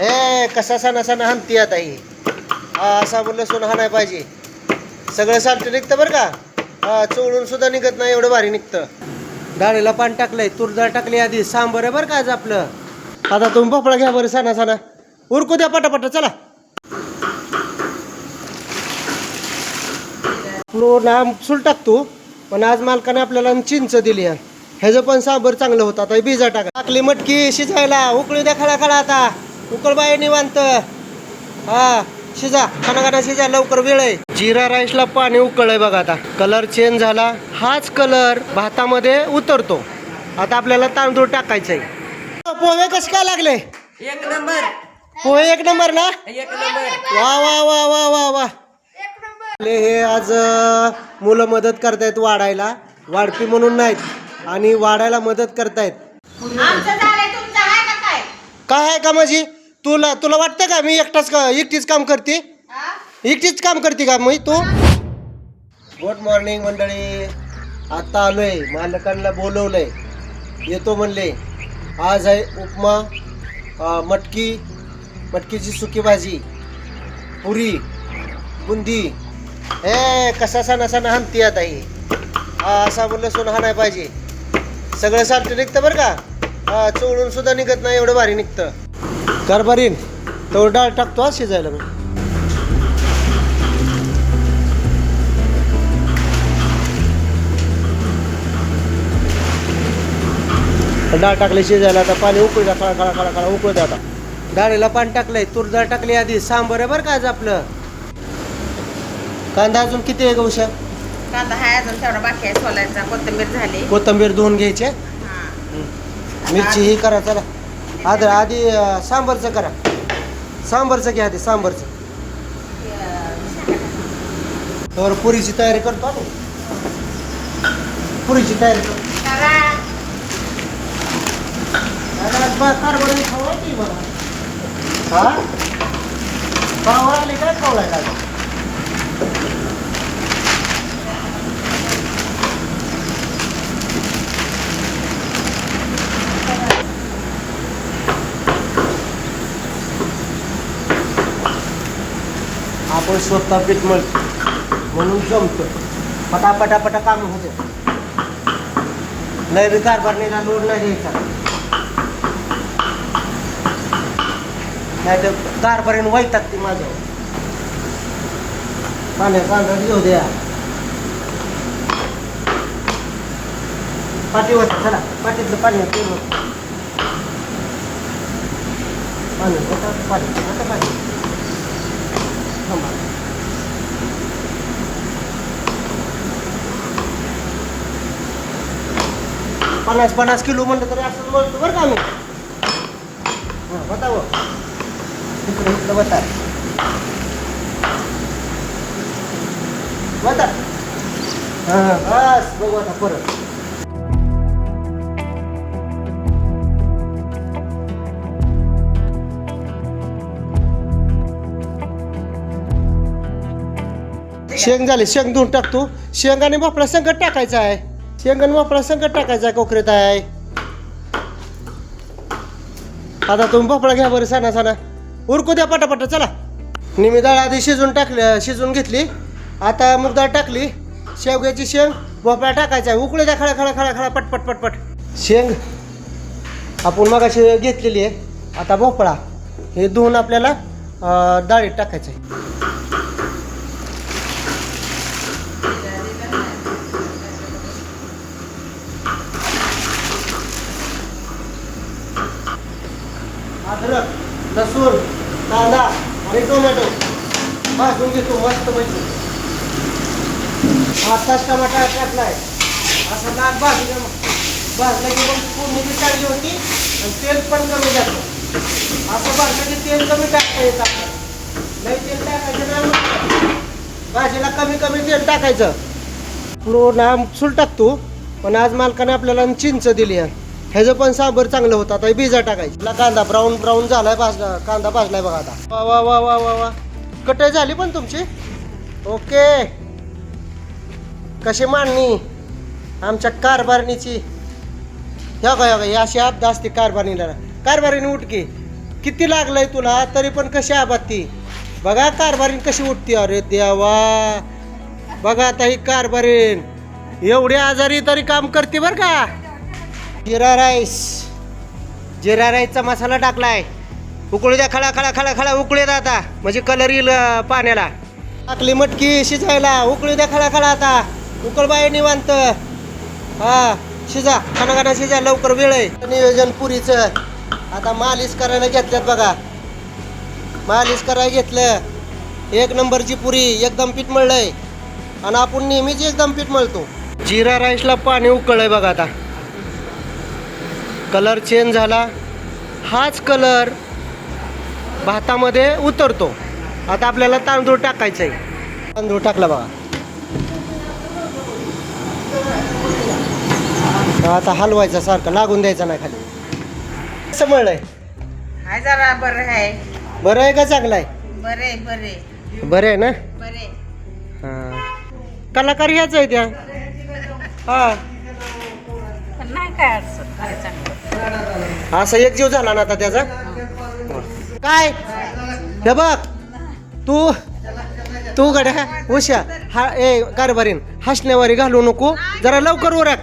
ए कसा सणा सणा हंती आता ही असा म्हणलं सोनं हा नाही पाहिजे. सगळं सालटं निघतं बरं का. चोळून सुद्धा निघत नाही, एवढं भारी निघतं. डाळीला पाणी टाकलंय, तूर डाळ टाकली आधी, सांबर आहे बरं का आज आपलं. आता तुम्ही भोपळा घ्या बरं सणा सणा, उरकू द्या पटापटा. चला नाम सुल टाकतो, पण आज मालकाने आपल्याला चिंच दिली आहे. ह्याचं पण सांबर चांगलं होतं. आता बिजा टाकली मटकी शिजायला, उकळी द्या खळा खळा. आता उकळ बाय निवांत. हा शिजा खाना शिजा, लवकर वेळ आहे. जिरा राईसला पाणी उकळलंय बघा. आता कलर चेंज झाला, हाच कलर भातामध्ये उतरतो. आता आपल्याला तांदूळ टाकायचंय. पोहे कसे काय लागले? एक नंबर. पोहे एक नंबर ना? एक नंबर. वा वा वा वा वा वा. हे आज मुलं मदत करतायत वाढायला, वाढपी म्हणून नाहीत आणि वाढायला मदत करतायत. काय आहे का माझी? तुला वाटतं का मी एकटीच काम करते? एकटीच काम करते का मी तू? गुड मॉर्निंग मंडळी. आता आलोय, मालकांना बोलवलंय, येतो म्हणले. आज आहे उपमा, मटकीची सुकी भाजी, पुरी, बुंदी. ए कसा सणा सणा हंती आता ही असा म्हणलं सोनं हा नाही पाहिजे. सगळं सालटं निघतं बरं का. चोळून सुद्धा निघत नाही, एवढं भारी निघतं. कारभारीन तो डाळ टाकतो आज शिजायला. मी डाळ टाकले शिजायला. आता पाणी उकळू द्या, खळा खळा खळा खळा उकळू द्या. आता डाळीला पाणी टाकलंय, तूर डाळ टाकली आधी, सांबर आहे बरं का आज आपलं. कांदा अजून किती आहे गौशा? कांदा हाय अजून तेवढा बाकी आहे सोलायचा. कोथिंबीर झाली. कोथिंबीर धुवून घ्यायचे. मिरची ही करा. चला आधी सांबरचं करा. सांबरचं घ्या आधी, सांबरचं. तर पुरीची तयारी करतो आपण. पुरीची तयारी करतो. कारभार खाऊ की मला. हा पाव आले काय खावलाय का? आपण स्वतः पीठ मळतो म्हणून जमतो. पटापटापटा काम होते. लय बी कारभार नाही, लोड नाही द्यायचा. नाही तर कारभारीने वैतागते माझ्यावर. पाण्याचा घेऊ द्या. पाठी होता. चला पाठीतलं पाणी पाणी. 50 किलो म्हणलं तरी असं बोलतो बरं का आम्ही. बताव इकडं बता बस बघू आता परत. शेंग झाली, शेंग धुवून टाकतो. शेंग आणि भोपळा संकट टाकायचा आहे. शेंग आणि भोपळा संकट टाकायचा आहे कोकरेत आहे. आता तुम्ही भोपळा घ्या बरं सणा सणा, उरकू द्या पटापटा. चला निमी डाळ आधी शिजून घेतली. आता मूग डाळ टाकली, शेवग्याची शेंग, भोपळा टाकायचा आहे. उकळी द्या खळा खळा खळा खळा पटपट पटपट. शेंग आपण मगाशी घेतलेली आहे. आता भोपळा हे धुवून आपल्याला डाळीत टाकायचं आहे. अद्रक, लसूण, कांदा आणि टोमॅटो भाजून घेतो मस्त पैकी. आताच टमाटा टाकलाय. असं लाल भाजलं की मग फोडणी चांगली होती आणि तेल पण कमी जातं. असं भाजलं की तेल कमी टाकता येतं. लई तेल टाकायचं नाही, भाजीला कमी तेल टाकायचं. नाम सुल टाकतो, पण आज मालकाने आपल्याला चिंच दिली आहे. ह्याचं पण सांबर चांगलं होतं. आता बिजा टाकायचं. कांदा ब्राऊन झालाय, कांदा भाजलाय बघा. आता वा वा वा वा वा वा. कटाई झाली पण तुमची. ओके. कशी मांडणी आमच्या कारभारणीची. ह्या का अशी आपदा असते कारभारणीला. कारभारीने उठकी किती लागलंय तुला तरी पण कशी आबाती बघा कारभारीन कशी उठते अरे देवा बघा आता ही कारभारीन एवढी आजारी तरी काम करते बर का जिरा राईसचा मसाला टाकलाय उकळू द्या खळा खळा खळा खळा उकळू द्या आता म्हणजे कलर येईल पाण्याला टाकली मटकी शिजायला उकळू द्या खळा खळा आता उकळ बाय निवांत हा शिजा खाना शिजा लवकर वेळ आहे नियोजन पुरीचं आता मालिश करायला घेतल्यात बघा मालिश करायला घेतलं एक नंबरची पुरी एकदम पीठ मळलंय आणि आपण नेहमीच एकदम पीठ मळतो जिरा राईसला पाणी उकळलंय बघा आता कलर चेंज झाला हाच कलर भातामध्ये उतरतो आता आपल्याला तांदूळ टाकायचा आहे तांदूळ टाकला बघा आता हलवायचा सारखं लागून द्यायचा नाही खाली कसं मळलंय हाय जरा बरं आहे बरं आहे का चांगलं आहे बरे बरे बरं आहे ना बरे हां कलाकार ह्याच आहे त्या हा पण नाही काय अडचण आहे चांगलं असा एक जीव झाला ना आता त्याचा काय हे बघ तू गड्या उशा हा ए कारभारीन हसण्यावारी घालू नको जरा लवकर उरक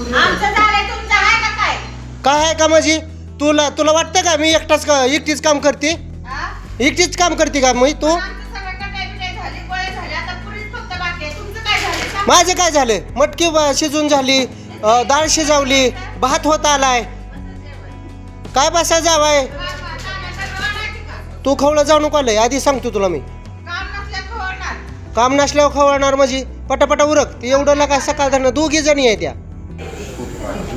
आमचं झालंय तुमचं आहे का काय काय आहे का माझी तुला वाटतं का मी एकटीच काम करते हा? एकटीच काम करते का मी तू आमचं सगळं कटाई झाली गोळे झाले आता पुरीच फक्त बाकी आहे तुमचं काय झालंय सांग? माझं काय झालं मटकी शिजून झाली डाळ शिजवली भात होत आलाय काय बसा जावाय तू खवळं जाऊ नको आलंय आधी सांगतो तुला मी काम नसल्यावर खवळणार माझी पटापटा उरक ती एवढं काय सकाळ धरणं दोघी जणी आहे त्या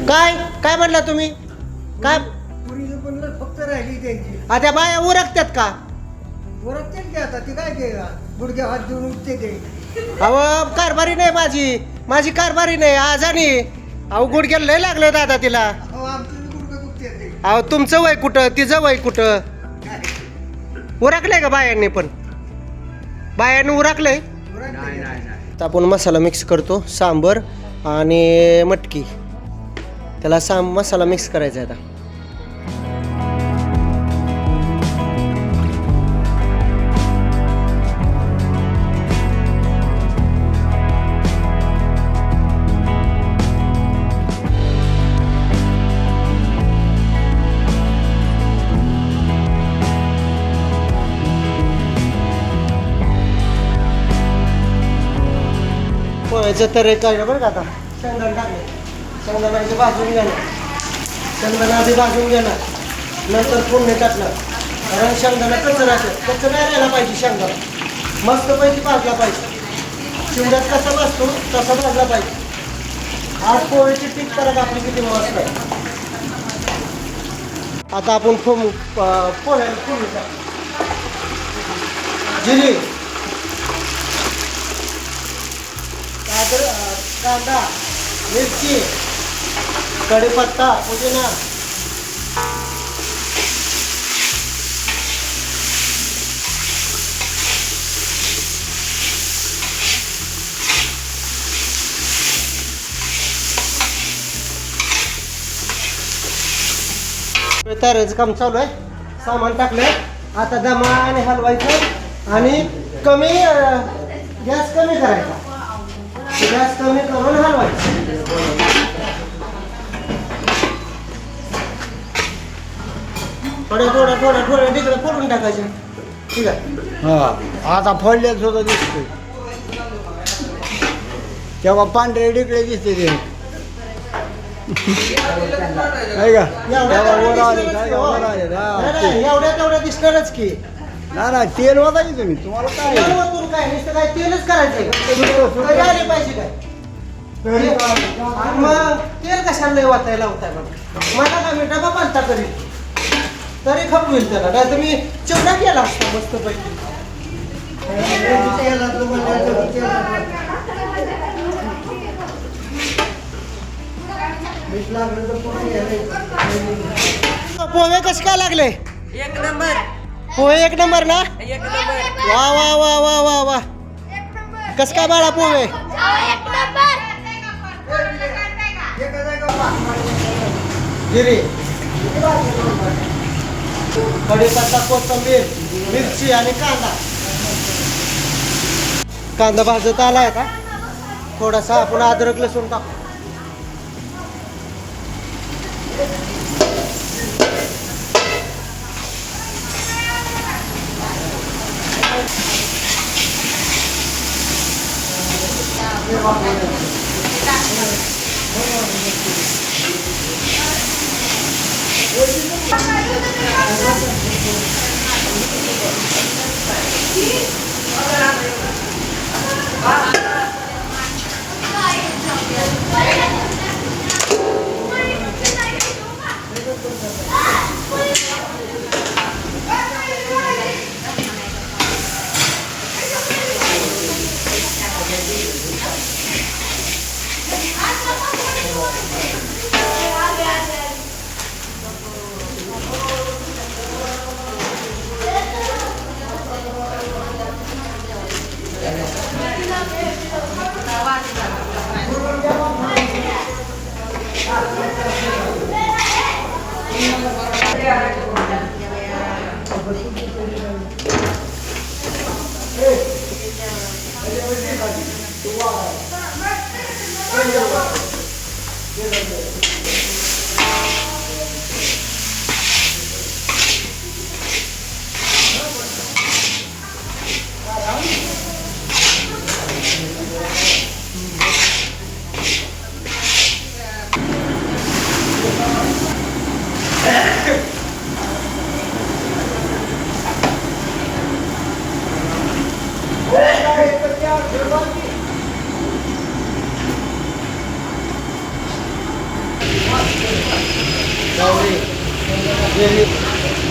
काय म्हणला तुम्ही काय फक्त राहिली त्यांची आता बाया उरकतात का ओळखते की आता ती काय ते गुडघे हात देऊन उठते ते अहो कारभारी नाही माझी कारभारी नाही आजानी अहो गुडघ्याला लय लागलं दादा तिला अहो आमचं गुडघे दुखते ते अहो तुमचं वय कुठं तिचं वय कुठं उरकलंय का बायांनी पण बायांनी उरकलंय आता आपण मसाला मिक्स करतो सांबर आणि मटकी त्याला मसाला मिक्स करायचा आहे आता पोह्याचं तर एक काय बरं का आता शेंगदाणा टाकले शेंगदाण्याची भाजून घेणं शेंगदाणा आधी भाजून घेणं नंतर फोडणी टाकलं कारण शेंगदाणा कच्चं नाही राहायला पाहिजे शेंगदाणा मस्त पैकी भाजला पाहिजे चिवड्यात कसा भाजतो तसा भाजला पाहिजे आज पोह्याची टीक करत आपली किती मस्त आहे आता आपण पोह्याला फोडणी टाकू जिरी कांदा मिरची कढीपत्ता पुदिना तयारीचं काम चालू आहे सामान टाकलंय आता दमाने हलवायचं आणि कमी गॅस कमी करायचा गॅस कमी करून हलवायचं थोडं तिकडे फोडून टाकायचं ठीक आहे हा आता फोडले सुद्धा दिसते तेव्हा पांढरे डिकडे दिसते ते आहे का तेव्हा वर आले वर आले एवढ्या तेवढ्या दिसणारच की ना तेल होता की तुम्ही तुम्हाला काय तेल वतून काय नुसतं काय तेलच करायचंय तरी आले पाहिजे काय आणि मग तेल कशाला लय वाचायला होताय बघ मला काय मी डबा बांधता करील तरी खपवेल त्याला नाही तर मी चिवडा केला असता मस्त पैकी पोहे कसे काय लागले एक नंबर पोहे एक नंबर ना एक नंबर वा वा वा वा वा वा कस काय बाळा पोहे गिरी कढीपत्ता, कोथिंबीर, मिरची आणि कांदा. कांदा भाजत आला आहे का? थोडासा आपण अद्रक लसूण टाकू.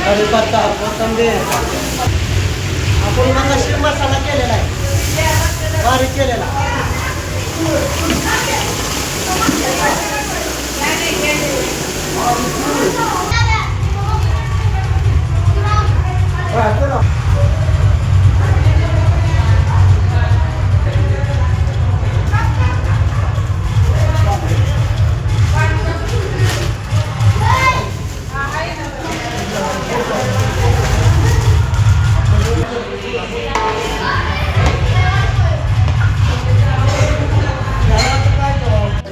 कढीपत्ता, कोथिंबीर. आपण मगाशी मसाला केलेला आहे, बारीक केलेला.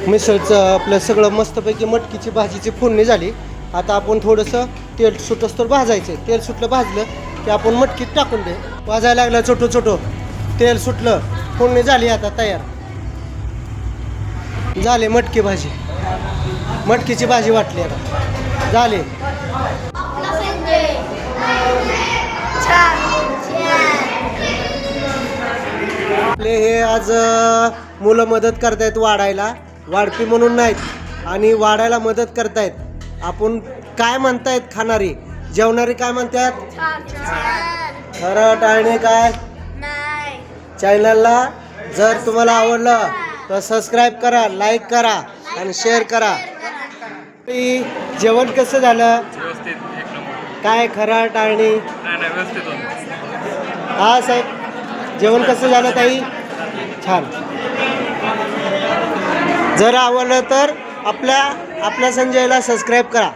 मिसळचं आपलं सगळं मस्तपैकी मटकीची भाजीची फोडणी झाली. आता आपण थोडंसं तेल सुटस्तोर भाजायचं. तेल सुटलं भाजलं की आपण मटकीत टाकून दे. भाजायला लागलं छोटं छोटं, तेल सुटलं, फोडणी झाली. आता तयार झाले मटकी भाजी. मटकीची भाजी वाटली आता झाले. आपले हे आज मुलं मदत करतायत वाढायला. वाढपी म्हणून नाहीत आणि वाढायला मदत करतायत. आपण काय म्हणतायत खाणारी, जेवणारी काय म्हणतात? खरं टाळणे काय? चॅनलला जर तुम्हाला आवडलं तर सबस्क्राईब करा, लाईक करा आणि शेअर करा. जेवण कसं झालं? काय खरं टाळणी? हा साहेब, जेवण कसं झालं ताई? छान. जर आवडलं तर आपल्या संजयला सबस्क्राईब करा.